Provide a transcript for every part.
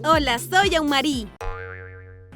Hola, soy Aumari.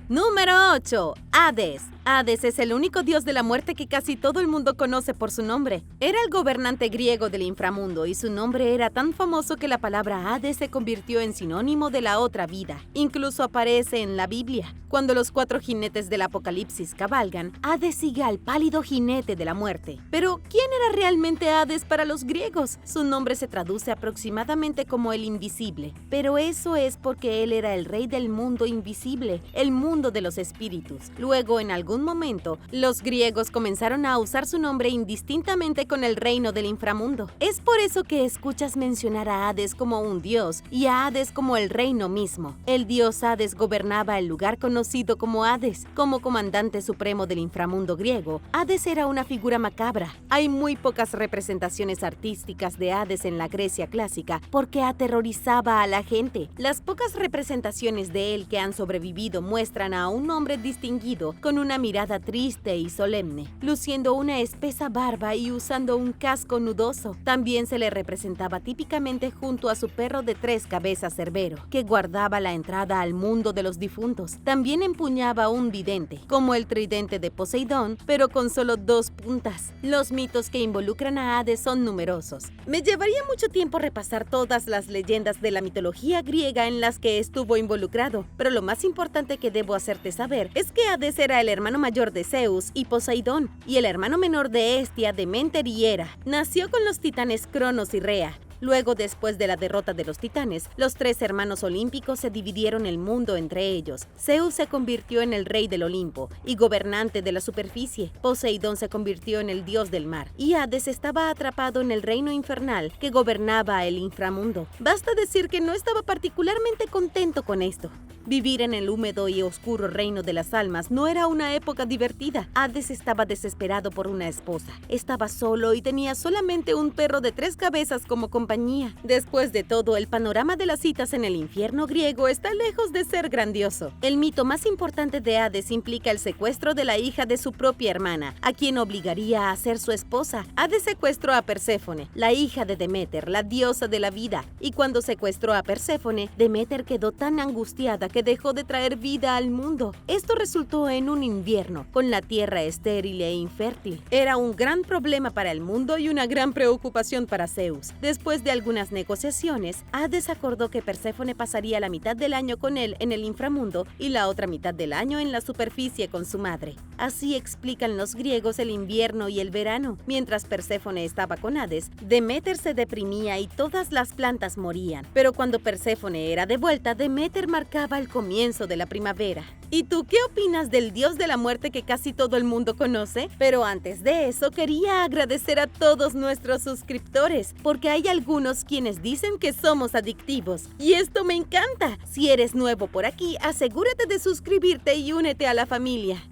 Número 8. Hades. Hades es el único dios de la muerte que casi todo el mundo conoce por su nombre. Era el gobernante griego del inframundo y su nombre era tan famoso que la palabra Hades se convirtió en sinónimo de la otra vida. Incluso aparece en la Biblia. Cuando los 4 jinetes del Apocalipsis cabalgan, Hades sigue al pálido jinete de la muerte. Pero, ¿quién era realmente Hades para los griegos? Su nombre se traduce aproximadamente como el invisible, pero eso es porque él era el rey del mundo invisible, el mundo de los espíritus. Luego, en algún momento, los griegos comenzaron a usar su nombre indistintamente con el reino del inframundo. Es por eso que escuchas mencionar a Hades como un dios y a Hades como el reino mismo. El dios Hades gobernaba el lugar conocido como Hades. Como comandante supremo del inframundo griego, Hades era una figura macabra. Hay muy pocas representaciones artísticas de Hades en la Grecia clásica porque aterrorizaba a la gente. Las pocas representaciones de él que han sobrevivido muestran a un hombre distinguido con una mirada triste y solemne, luciendo una espesa barba y usando un casco nudoso. También se le representaba típicamente junto a su perro de 3 cabezas Cerbero, que guardaba la entrada al mundo de los difuntos. También empuñaba un tridente, como el tridente de Poseidón, pero con solo 2 puntas. Los mitos que involucran a Hades son numerosos. Me llevaría mucho tiempo repasar todas las leyendas de la mitología griega en las que estuvo involucrado, pero lo más importante que debo hacerte saber es que Hades era el hermano mayor de Zeus y Poseidón, y el hermano menor de Hestia, Deméter y Hera. Nació con los titanes Cronos y Rea. Luego, después de la derrota de los titanes, los 3 hermanos olímpicos se dividieron el mundo entre ellos. Zeus se convirtió en el rey del Olimpo y gobernante de la superficie. Poseidón se convirtió en el dios del mar. Y Hades estaba atrapado en el reino infernal que gobernaba el inframundo. Basta decir que no estaba particularmente contento con esto. Vivir en el húmedo y oscuro reino de las almas no era una época divertida. Hades estaba desesperado por una esposa. Estaba solo y tenía solamente un perro de 3 cabezas como compañía. Después de todo, el panorama de las citas en el infierno griego está lejos de ser grandioso. El mito más importante de Hades implica el secuestro de la hija de su propia hermana, a quien obligaría a ser su esposa. Hades secuestró a Perséfone, la hija de Deméter, la diosa de la vida, y cuando secuestró a Perséfone, Deméter quedó tan angustiada que dejó de traer vida al mundo. Esto resultó en un invierno, con la tierra estéril e infértil. Era un gran problema para el mundo y una gran preocupación para Zeus. Después de algunas negociaciones, Hades acordó que Perséfone pasaría la mitad del año con él en el inframundo y la otra mitad del año en la superficie con su madre. Así explican los griegos el invierno y el verano. Mientras Perséfone estaba con Hades, Deméter se deprimía y todas las plantas morían. Pero cuando Perséfone era de vuelta, Deméter marcaba el comienzo de la primavera. ¿Y tú qué opinas del dios de la muerte que casi todo el mundo conoce? Pero antes de eso, quería agradecer a todos nuestros suscriptores, porque hay algunos quienes dicen que somos adictivos. Y esto me encanta. Si eres nuevo por aquí, asegúrate de suscribirte y únete a la familia.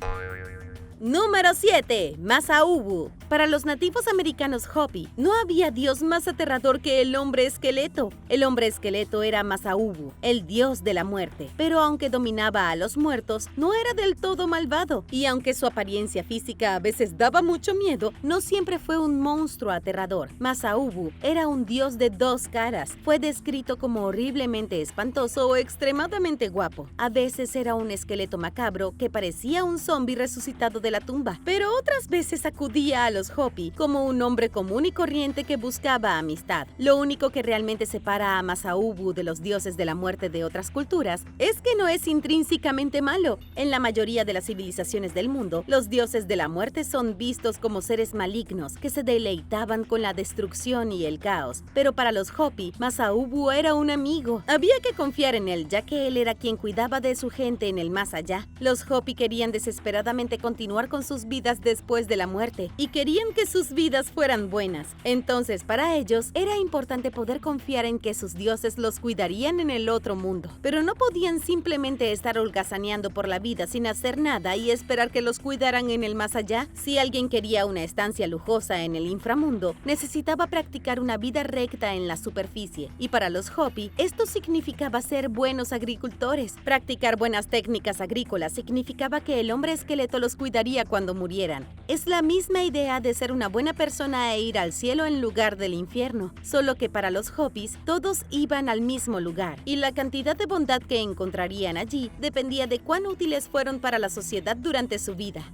Número 7. Masa-Ubu. Para los nativos americanos Hopi, no había dios más aterrador que el hombre esqueleto. El hombre esqueleto era Masa-Ubu, el dios de la muerte. Pero aunque dominaba a los muertos, no era del todo malvado. Y aunque su apariencia física a veces daba mucho miedo, no siempre fue un monstruo aterrador. Masa-Ubu era un dios de 2 caras. Fue descrito como horriblemente espantoso o extremadamente guapo. A veces era un esqueleto macabro que parecía un zombi resucitado de la tumba, pero otras veces acudía a los Hopi como un hombre común y corriente que buscaba amistad. Lo único que realmente separa a Masa-Ubu de los dioses de la muerte de otras culturas es que no es intrínsecamente malo. En la mayoría de las civilizaciones del mundo, los dioses de la muerte son vistos como seres malignos que se deleitaban con la destrucción y el caos. Pero para los Hopi, Masa-Ubu era un amigo. Había que confiar en él, ya que él era quien cuidaba de su gente en el más allá. Los Hopi querían desesperadamente continuar con sus vidas después de la muerte y querían que sus vidas fueran buenas. Entonces, para ellos, era importante poder confiar en que sus dioses los cuidarían en el otro mundo. Pero no podían simplemente estar holgazaneando por la vida sin hacer nada y esperar que los cuidaran en el más allá. Si alguien quería una estancia lujosa en el inframundo, necesitaba practicar una vida recta en la superficie. Y para los Hopi, esto significaba ser buenos agricultores. Practicar buenas técnicas agrícolas significaba que el hombre esqueleto los cuidaría pasaría cuando murieran. Es la misma idea de ser una buena persona e ir al cielo en lugar del infierno, solo que para los Hopis todos iban al mismo lugar, y la cantidad de bondad que encontrarían allí dependía de cuán útiles fueron para la sociedad durante su vida.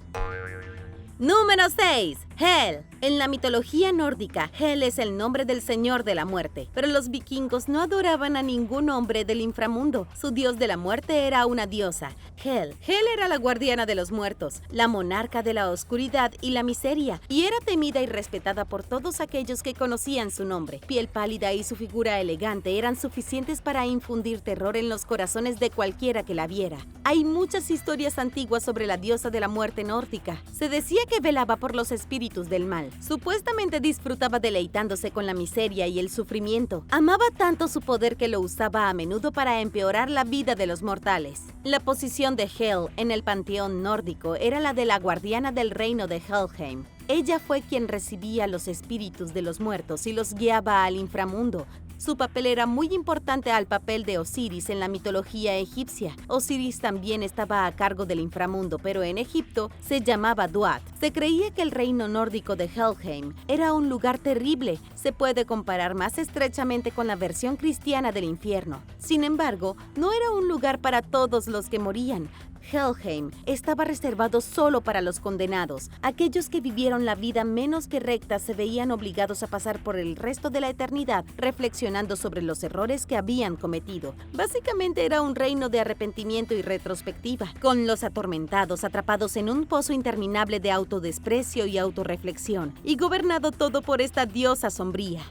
Número 6. Hel. En la mitología nórdica, Hel es el nombre del señor de la muerte, pero los vikingos no adoraban a ningún hombre del inframundo. Su dios de la muerte era una diosa, Hel. Hel era la guardiana de los muertos, la monarca de la oscuridad y la miseria, y era temida y respetada por todos aquellos que conocían su nombre. Piel pálida y su figura elegante eran suficientes para infundir terror en los corazones de cualquiera que la viera. Hay muchas historias antiguas sobre la diosa de la muerte nórdica. Se decía que velaba por los espíritus del mal. Supuestamente disfrutaba deleitándose con la miseria y el sufrimiento. Amaba tanto su poder que lo usaba a menudo para empeorar la vida de los mortales. La posición de Hel en el panteón nórdico era la de la guardiana del reino de Helheim. Ella fue quien recibía los espíritus de los muertos y los guiaba al inframundo. Su papel era muy importante al papel de Osiris en la mitología egipcia. Osiris también estaba a cargo del inframundo, pero en Egipto se llamaba Duat. Se creía que el reino nórdico de Helheim era un lugar terrible. Se puede comparar más estrechamente con la versión cristiana del infierno. Sin embargo, no era un lugar para todos los que morían. Helheim estaba reservado solo para los condenados. Aquellos que vivieron la vida menos que recta se veían obligados a pasar por el resto de la eternidad reflexionando sobre los errores que habían cometido. Básicamente era un reino de arrepentimiento y retrospectiva, con los atormentados atrapados en un pozo interminable de autodesprecio y autorreflexión, y gobernado todo por esta diosa sombría.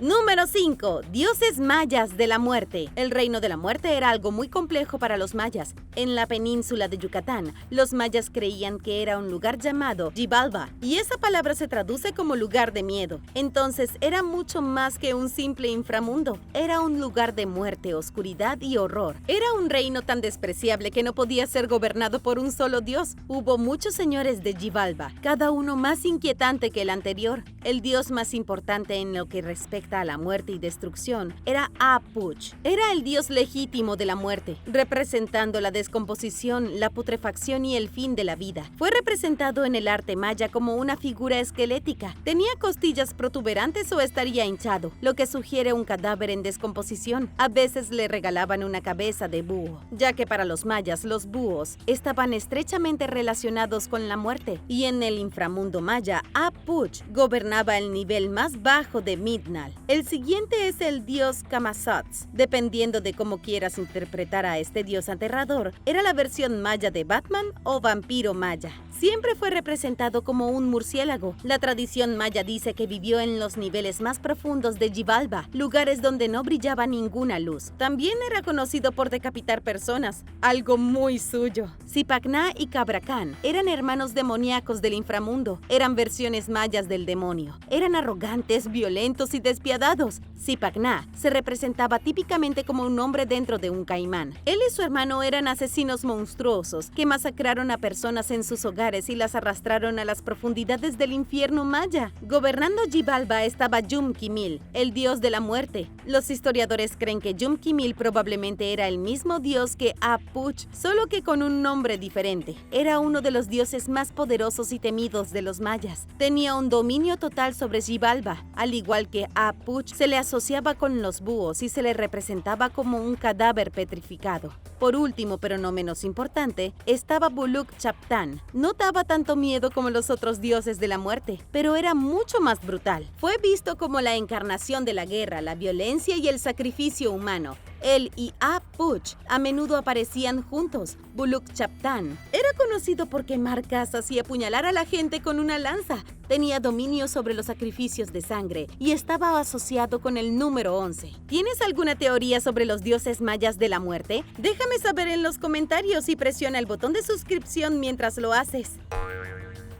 Número 5. Dioses mayas de la muerte. El reino de la muerte era algo muy complejo para los mayas. En la península de Yucatán, los mayas creían que era un lugar llamado Xibalba, y esa palabra se traduce como lugar de miedo. Entonces era mucho más que un simple inframundo. Era un lugar de muerte, oscuridad y horror. Era un reino tan despreciable que no podía ser gobernado por un solo dios. Hubo muchos señores de Xibalba, cada uno más inquietante que el anterior. El dios más importante en lo que respecta a la muerte y destrucción era Apuch. Era el dios legítimo de la muerte, representando la descomposición, la putrefacción y el fin de la vida. Fue representado en el arte maya como una figura esquelética. Tenía costillas protuberantes o estaría hinchado, lo que sugiere un cadáver en descomposición. A veces le regalaban una cabeza de búho, ya que para los mayas los búhos estaban estrechamente relacionados con la muerte. Y en el inframundo maya, Apuch gobernaba el nivel más bajo de Midnal. El siguiente es el dios Camazotz. Dependiendo de cómo quieras interpretar a este dios aterrador, era la versión maya de Batman o vampiro maya. Siempre fue representado como un murciélago. La tradición maya dice que vivió en los niveles más profundos de Xibalba, lugares donde no brillaba ninguna luz. También era conocido por decapitar personas, algo muy suyo. Zipacná y Cabracán eran hermanos demoníacos del inframundo. Eran versiones mayas del demonio. Eran arrogantes, violentos y despiadados. Zipacná se representaba típicamente como un hombre dentro de un caimán. Él y su hermano eran asesinos monstruosos que masacraron a personas en sus hogares y las arrastraron a las profundidades del infierno maya. Gobernando Xibalba estaba Yum-Kimil, el dios de la muerte. Los historiadores creen que Yum-Kimil probablemente era el mismo dios que Apuch, solo que con un nombre diferente. Era uno de los dioses más poderosos y temidos de los mayas. Tenía un dominio total sobre Xibalba. Al igual que Apuch, se le asociaba con los búhos y se le representaba como un cadáver petrificado. Por último, pero no menos importante, estaba Buluk Chaptán. No daba tanto miedo como los otros dioses de la muerte, pero era mucho más brutal. Fue visto como la encarnación de la guerra, la violencia y el sacrificio humano. Él y Apuch a menudo aparecían juntos. Buluk Chaptán era conocido por quemar casas y apuñalar a la gente con una lanza. Tenía dominio sobre los sacrificios de sangre y estaba asociado con el número 11. ¿Tienes alguna teoría sobre los dioses mayas de la muerte? Déjame saber en los comentarios y presiona el botón de suscripción mientras lo haces.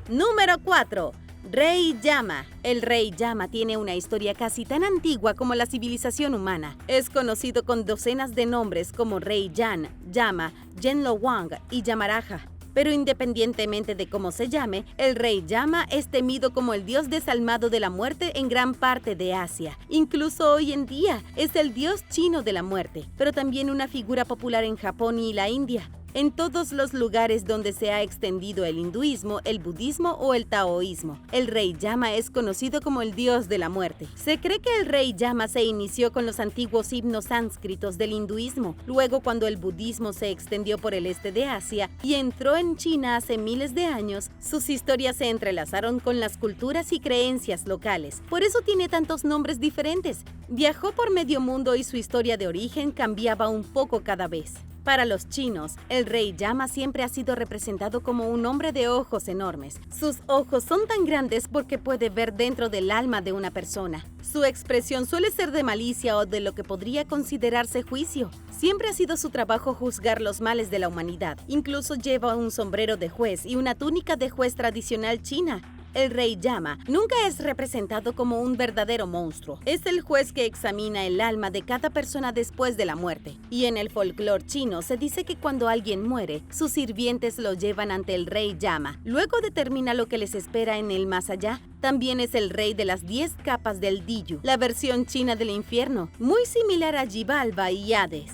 Número 4. Rey Yama. El rey Yama tiene una historia casi tan antigua como la civilización humana. Es conocido con docenas de nombres como Rey Yan, Yama, Yenlowang y Yamaraja. Pero independientemente de cómo se llame, el rey Yama es temido como el dios desalmado de la muerte en gran parte de Asia. Incluso hoy en día es el dios chino de la muerte, pero también una figura popular en Japón y la India. en todos los lugares donde se ha extendido el hinduismo, el budismo o el taoísmo. El rey Yama es conocido como el dios de la muerte. Se cree que el rey Yama se inició con los antiguos himnos sánscritos del hinduismo. Luego, cuando el budismo se extendió por el este de Asia y entró en China hace miles de años, sus historias se entrelazaron con las culturas y creencias locales. Por eso tiene tantos nombres diferentes. Viajó por medio mundo y su historia de origen cambiaba un poco cada vez. Para los chinos, el rey Yama siempre ha sido representado como un hombre de ojos enormes. Sus ojos son tan grandes porque puede ver dentro del alma de una persona. Su expresión suele ser de malicia o de lo que podría considerarse juicio. Siempre ha sido su trabajo juzgar los males de la humanidad. Incluso lleva un sombrero de juez y una túnica de juez tradicional china. El rey Yama nunca es representado como un verdadero monstruo. Es el juez que examina el alma de cada persona después de la muerte. Y en el folclore chino se dice que cuando alguien muere, sus sirvientes lo llevan ante el rey Yama. Luego determina lo que les espera en el más allá. También es el rey de las 10 capas del Diyu, la versión china del infierno, muy similar a Xibalba y Hades.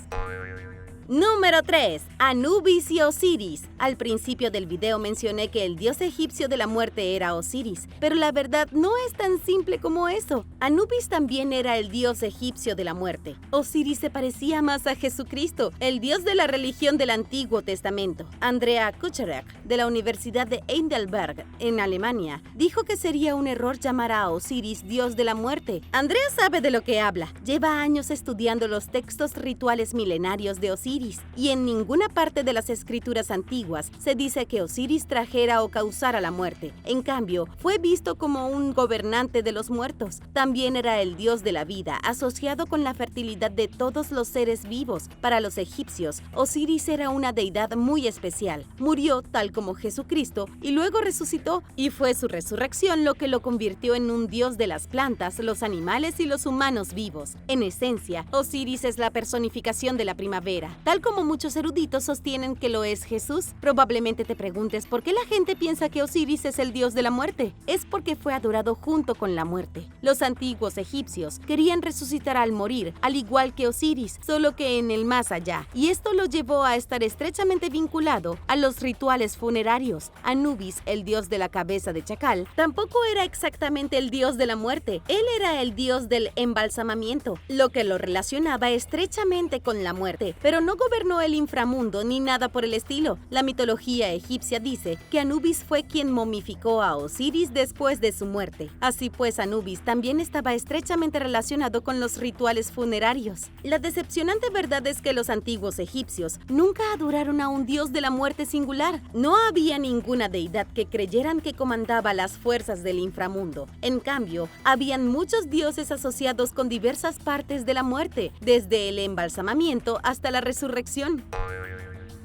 Número 3. Anubis y Osiris. Al principio del video mencioné que el dios egipcio de la muerte era Osiris, pero la verdad no es tan simple como eso. Anubis también era el dios egipcio de la muerte. Osiris se parecía más a Jesucristo, el dios de la religión del Antiguo Testamento. Andrea Kucherek, de la Universidad de Heidelberg, en Alemania, dijo que sería un error llamar a Osiris dios de la muerte. Andrea sabe de lo que habla. Lleva años estudiando los textos rituales milenarios de Osiris, y en ninguna parte de las escrituras antiguas se dice que Osiris trajera o causara la muerte. En cambio, fue visto como un gobernante de los muertos. También era el dios de la vida, asociado con la fertilidad de todos los seres vivos. Para los egipcios, Osiris era una deidad muy especial. Murió tal como Jesucristo y luego resucitó, y fue su resurrección lo que lo convirtió en un dios de las plantas, los animales y los humanos vivos. En esencia, Osiris es la personificación de la primavera. Tal como muchos eruditos sostienen que lo es Jesús, probablemente te preguntes por qué la gente piensa que Osiris es el dios de la muerte. Es porque fue adorado junto con la muerte. Los antiguos egipcios querían resucitar al morir, al igual que Osiris, solo que en el más allá. Y esto lo llevó a estar estrechamente vinculado a los rituales funerarios. Anubis, el dios de la cabeza de chacal, tampoco era exactamente el dios de la muerte. Él era el dios del embalsamamiento, lo que lo relacionaba estrechamente con la muerte, pero no gobernó el inframundo ni nada por el estilo. La mitología egipcia dice que Anubis fue quien momificó a Osiris después de su muerte. Así pues, Anubis también estaba estrechamente relacionado con los rituales funerarios. La decepcionante verdad es que los antiguos egipcios nunca adoraron a un dios de la muerte singular. No había ninguna deidad que creyeran que comandaba las fuerzas del inframundo. En cambio, habían muchos dioses asociados con diversas partes de la muerte, desde el embalsamamiento hasta la resurrección.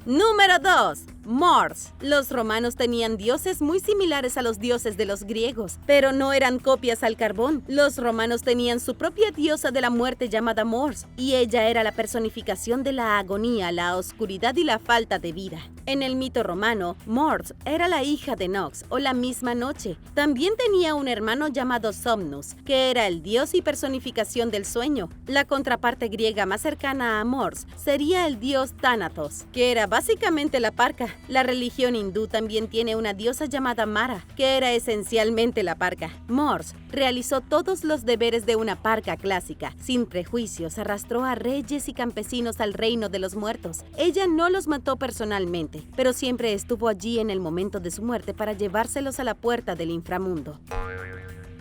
Número 2. Mars. Los romanos tenían dioses muy similares a los dioses de los griegos, pero no eran copias al carbón. Los romanos tenían su propia diosa de la muerte llamada Mors, y ella era la personificación de la agonía, la oscuridad y la falta de vida. En el mito romano, Mors era la hija de Nox, o la misma noche. También tenía un hermano llamado Somnus, que era el dios y personificación del sueño. La contraparte griega más cercana a Mors sería el dios Thanatos, que era básicamente la parca. La religión hindú también tiene una diosa llamada Mara, que era esencialmente la parca. Mors realizó todos los deberes de una parca clásica. Sin prejuicios, arrastró a reyes y campesinos al reino de los muertos. Ella no los mató personalmente, pero siempre estuvo allí en el momento de su muerte para llevárselos a la puerta del inframundo.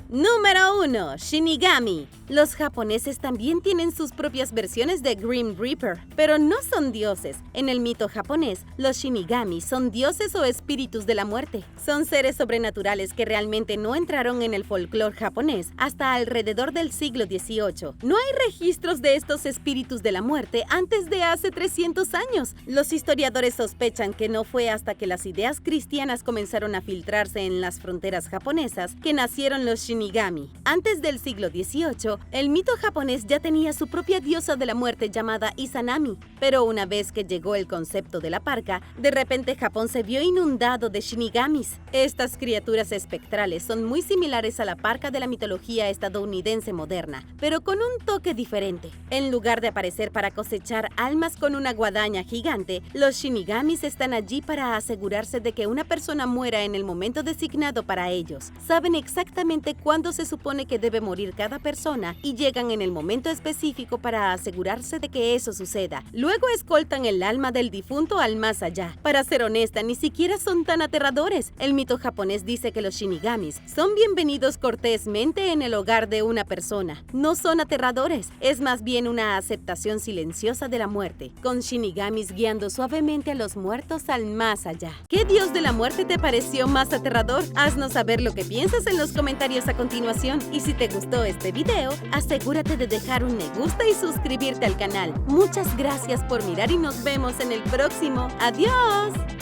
Número 1. Shinigami. Los japoneses también tienen sus propias versiones de Grim Reaper, pero no son dioses. En el mito japonés, los Shinigami son dioses o espíritus de la muerte. Son seres sobrenaturales que realmente no entraron en el folclore japonés hasta alrededor del siglo XVIII. No hay registros de estos espíritus de la muerte antes de hace 300 años. Los historiadores sospechan que no fue hasta que las ideas cristianas comenzaron a filtrarse en las fronteras japonesas que nacieron los Shinigami. Shinigami. Antes del siglo XVIII, el mito japonés ya tenía su propia diosa de la muerte llamada Izanami, pero una vez que llegó el concepto de la parca, de repente Japón se vio inundado de Shinigamis. Estas criaturas espectrales son muy similares a la parca de la mitología estadounidense moderna, pero con un toque diferente. En lugar de aparecer para cosechar almas con una guadaña gigante, los Shinigamis están allí para asegurarse de que una persona muera en el momento designado para ellos. Saben exactamente cuándo se supone que debe morir cada persona y llegan en el momento específico para asegurarse de que eso suceda. Luego escoltan el alma del difunto al más allá. Para ser honesta, ni siquiera son tan aterradores. El mito japonés dice que los Shinigamis son bienvenidos cortésmente en el hogar de una persona. No son aterradores, es más bien una aceptación silenciosa de la muerte, con Shinigamis guiando suavemente a los muertos al más allá. ¿Qué dios de la muerte te pareció más aterrador? Haznos saber lo que piensas en los comentarios a continuación. Y si te gustó este video, asegúrate de dejar un me gusta y suscribirte al canal. Muchas gracias por mirar y nos vemos en el próximo. ¡Adiós!